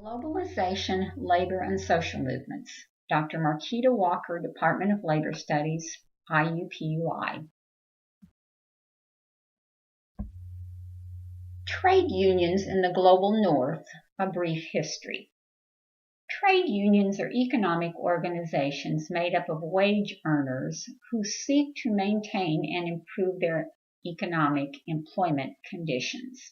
Globalization, Labor and Social Movements. Dr. Marquita Walker, Department of Labor Studies, IUPUI. Trade unions in the global north, a brief history. Trade unions are economic organizations made up of wage earners who seek to maintain and improve their economic employment conditions.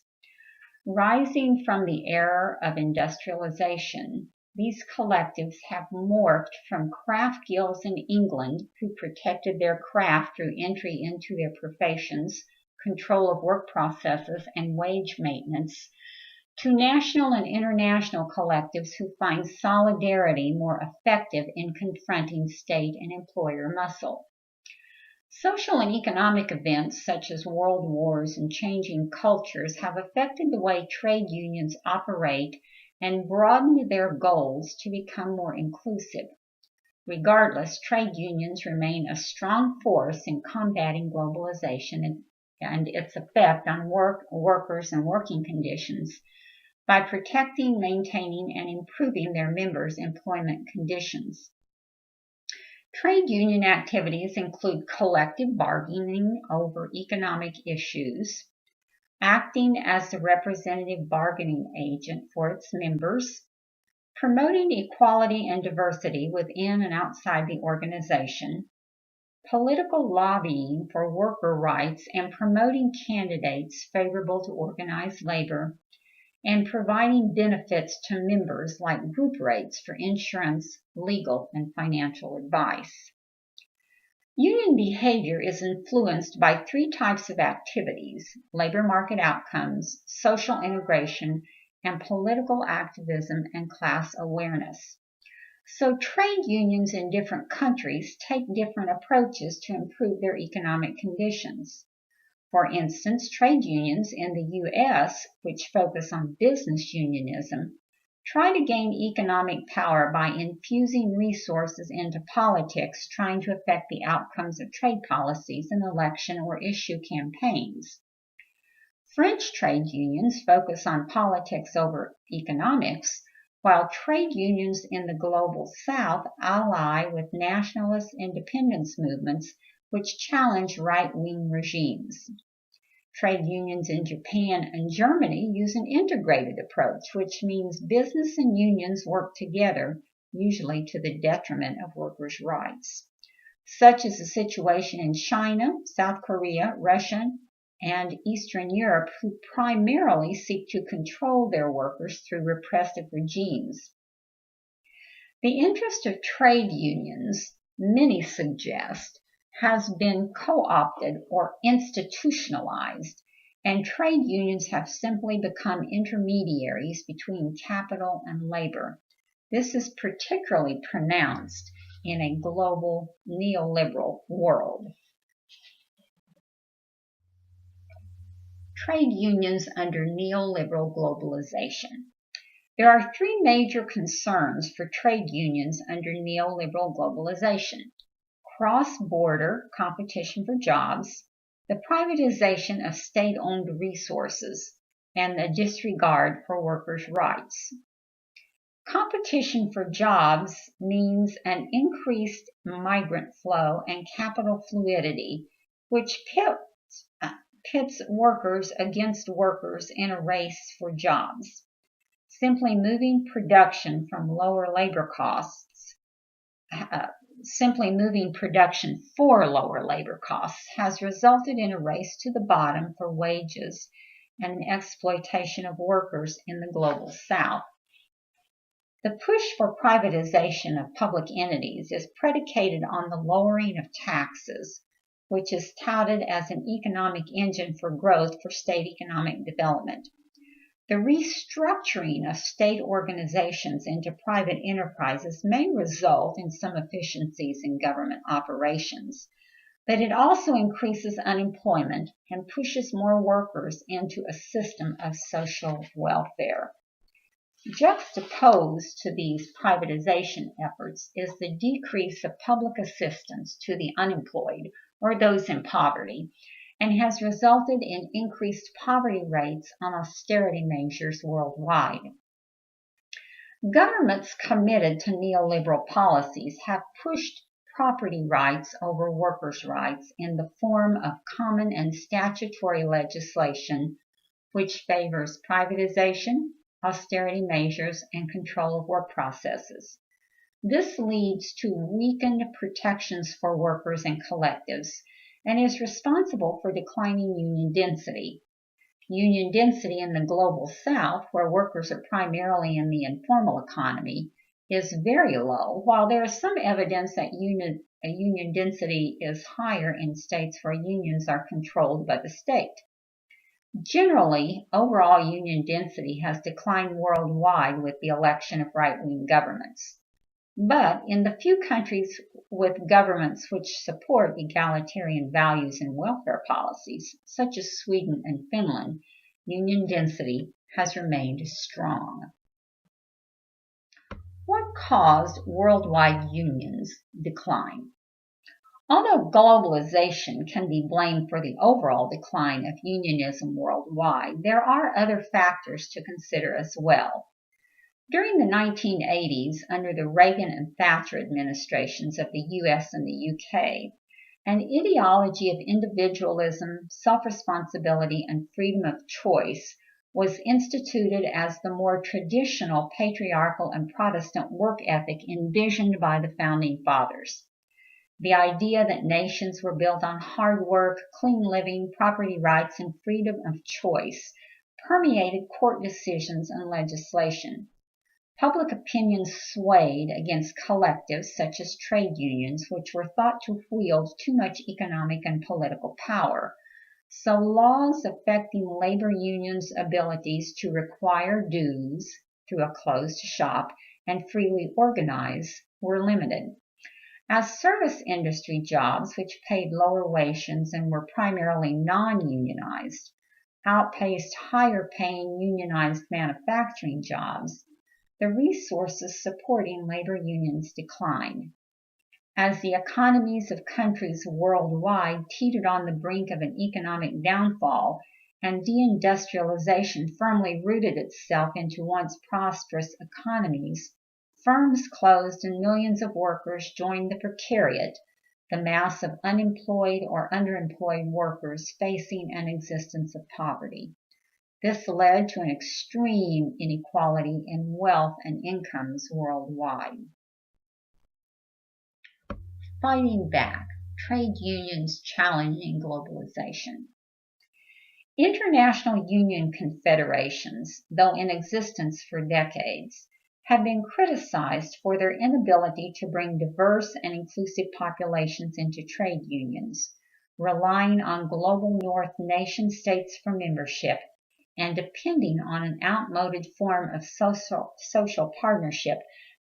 Rising from the era of industrialization, these collectives have morphed from craft guilds in England who protected their craft through entry into their professions, control of work processes, and wage maintenance, to national and international collectives who find solidarity more effective in confronting state and employer muscle. Social and economic events such as world wars and changing cultures have affected the way trade unions operate and broadened their goals to become more inclusive. Regardless, trade unions remain a strong force in combating globalization and its effect on workers and working conditions by protecting, maintaining, and improving their members' employment conditions. Trade union activities include collective bargaining over economic issues, acting as the representative bargaining agent for its members, promoting equality and diversity within and outside the organization, political lobbying for worker rights and promoting candidates favorable to organized labor, and providing benefits to members like group rates for insurance, legal, and financial advice. Union behavior is influenced by three types of activities: labor market outcomes, social integration, and political activism and class awareness. So trade unions in different countries take different approaches to improve their economic conditions. For instance, trade unions in the U.S., which focus on business unionism, try to gain economic power by infusing resources into politics, trying to affect the outcomes of trade policies in election or issue campaigns. French trade unions focus on politics over economics, while trade unions in the global South ally with nationalist independence movements which challenge right-wing regimes. Trade unions in Japan and Germany use an integrated approach, which means business and unions work together, usually to the detriment of workers' rights. Such is the situation in China, South Korea, Russia, and Eastern Europe, who primarily seek to control their workers through repressive regimes. The interest of trade unions, many suggest, has been co-opted or institutionalized, and trade unions have simply become intermediaries between capital and labor. This is particularly pronounced in a global neoliberal world. Trade unions under neoliberal globalization. There are three major concerns for trade unions under neoliberal globalization: cross-border competition for jobs, the privatization of state-owned resources, and the disregard for workers' rights. Competition for jobs means an increased migrant flow and capital fluidity, which pits workers against workers in a race for jobs. Simply moving production for lower labor costs has resulted in a race to the bottom for wages and an exploitation of workers in the global South. The push for privatization of public entities is predicated on the lowering of taxes, which is touted as an economic engine for growth for state economic development. The restructuring of state organizations into private enterprises may result in some efficiencies in government operations, but it also increases unemployment and pushes more workers into a system of social welfare. Juxtaposed to these privatization efforts is the decrease of public assistance to the unemployed or those in poverty, and has resulted in increased poverty rates on austerity measures worldwide. Governments committed to neoliberal policies have pushed property rights over workers' rights in the form of common and statutory legislation which favors privatization, austerity measures, and control of work processes. This leads to weakened protections for workers and collectives and is responsible for declining union density. Union density in the global south, where workers are primarily in the informal economy, is very low, while there is some evidence that union density is higher in states where unions are controlled by the state. Generally, overall union density has declined worldwide with the election of right-wing governments. But in the few countries with governments which support egalitarian values and welfare policies, such as Sweden and Finland, union density has remained strong. What caused worldwide unions decline? Although globalization can be blamed for the overall decline of unionism worldwide, there are other factors to consider as well. During the 1980s, under the Reagan and Thatcher administrations of the US and the UK, an ideology of individualism, self-responsibility, and freedom of choice was instituted as the more traditional patriarchal and Protestant work ethic envisioned by the Founding Fathers. The idea that nations were built on hard work, clean living, property rights, and freedom of choice permeated court decisions and legislation. Public opinion swayed against collectives such as trade unions, which were thought to wield too much economic and political power. So laws affecting labor unions' abilities to require dues through a closed shop and freely organize were limited. As service industry jobs, which paid lower wages and were primarily non-unionized, outpaced higher paying unionized manufacturing jobs, the resources supporting labor unions declined. As the economies of countries worldwide teetered on the brink of an economic downfall and deindustrialization firmly rooted itself into once prosperous economies, firms closed and millions of workers joined the precariat, the mass of unemployed or underemployed workers facing an existence of poverty. This led to an extreme inequality in wealth and incomes worldwide. Fighting back, trade unions challenging globalization. International union confederations, though in existence for decades, have been criticized for their inability to bring diverse and inclusive populations into trade unions, relying on global North nation-states for membership and depending on an outmoded form of social partnership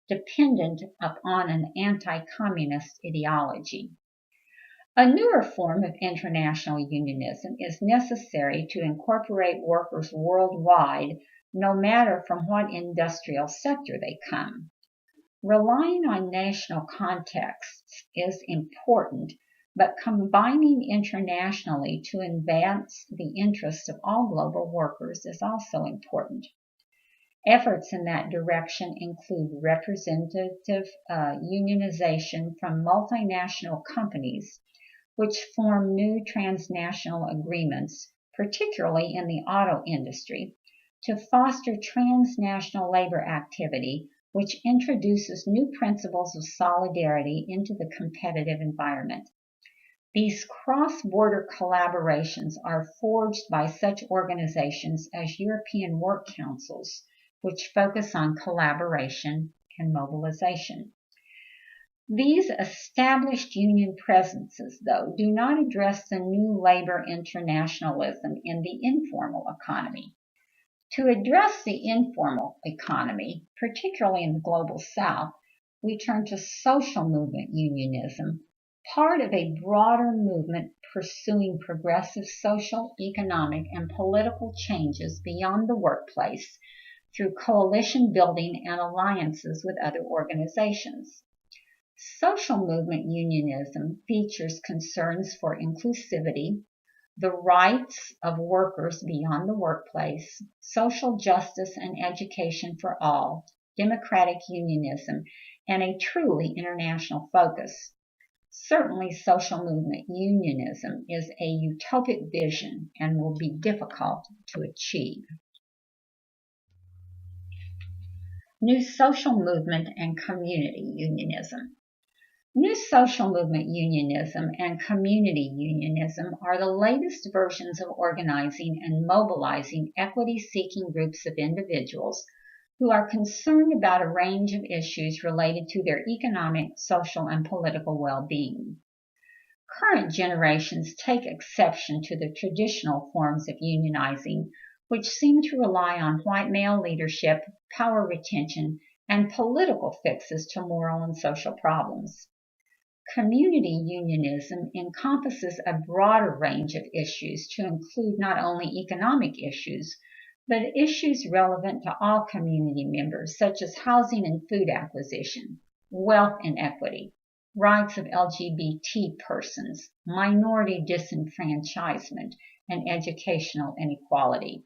dependent upon an anti-communist ideology. A newer form of international unionism is necessary to incorporate workers worldwide, no matter from what industrial sector they come. Relying on national contexts is important, but combining internationally to advance the interests of all global workers is also important. Efforts in that direction include representative unionization from multinational companies, which form new transnational agreements, particularly in the auto industry, to foster transnational labor activity, which introduces new principles of solidarity into the competitive environment. These cross-border collaborations are forged by such organizations as European work councils, which focus on collaboration and mobilization. These established union presences, though, do not address the new labor internationalism in the informal economy. To address the informal economy, particularly in the global south, we turn to social movement unionism, part of a broader movement pursuing progressive social, economic, and political changes beyond the workplace through coalition building and alliances with other organizations. Social movement unionism features concerns for inclusivity, the rights of workers beyond the workplace, social justice and education for all, democratic unionism, and a truly international focus. Certainly, social movement unionism is a utopic vision and will be difficult to achieve. New social movement and community unionism. New social movement unionism and community unionism are the latest versions of organizing and mobilizing equity-seeking groups of individuals who are concerned about a range of issues related to their economic, social, and political well-being. Current generations take exception to the traditional forms of unionizing, which seem to rely on white male leadership, power retention, and political fixes to moral and social problems. Community unionism encompasses a broader range of issues to include not only economic issues, but issues relevant to all community members, such as housing and food acquisition, wealth inequity, rights of LGBT persons, minority disenfranchisement, and educational inequality.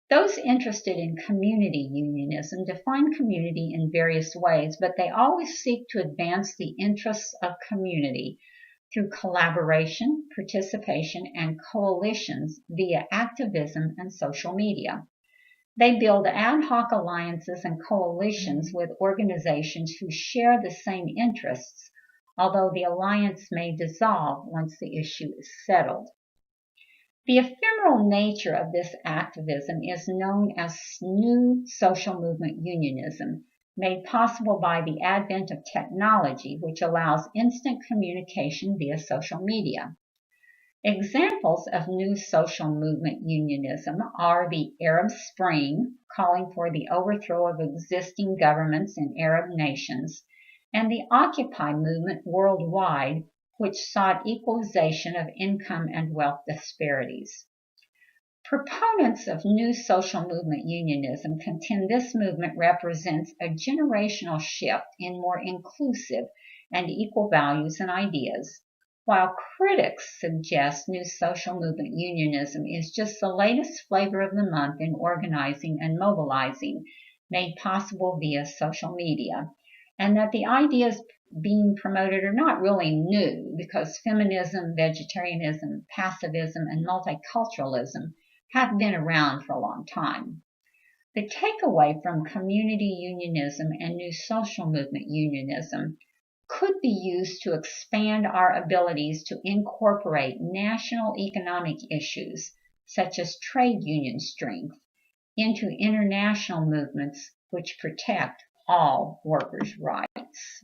Those interested in community unionism define community in various ways, but they always seek to advance the interests of community through collaboration, participation, and coalitions via activism and social media. They build ad hoc alliances and coalitions with organizations who share the same interests, although the alliance may dissolve once the issue is settled. The ephemeral nature of this activism is known as new social movement unionism, made possible by the advent of technology, which allows instant communication via social media. Examples of new social movement unionism are the Arab Spring, calling for the overthrow of existing governments in Arab nations, and the Occupy movement worldwide, which sought equalization of income and wealth disparities. Proponents of new social movement unionism contend this movement represents a generational shift in more inclusive and equal values and ideas, while critics suggest new social movement unionism is just the latest flavor of the month in organizing and mobilizing, made possible via social media, and that the ideas being promoted are not really new because feminism, vegetarianism, pacifism, and multiculturalism have been around for a long time. The takeaway from community unionism and new social movement unionism could be used to expand our abilities to incorporate national economic issues, such as trade union strength, into international movements which protect all workers' rights.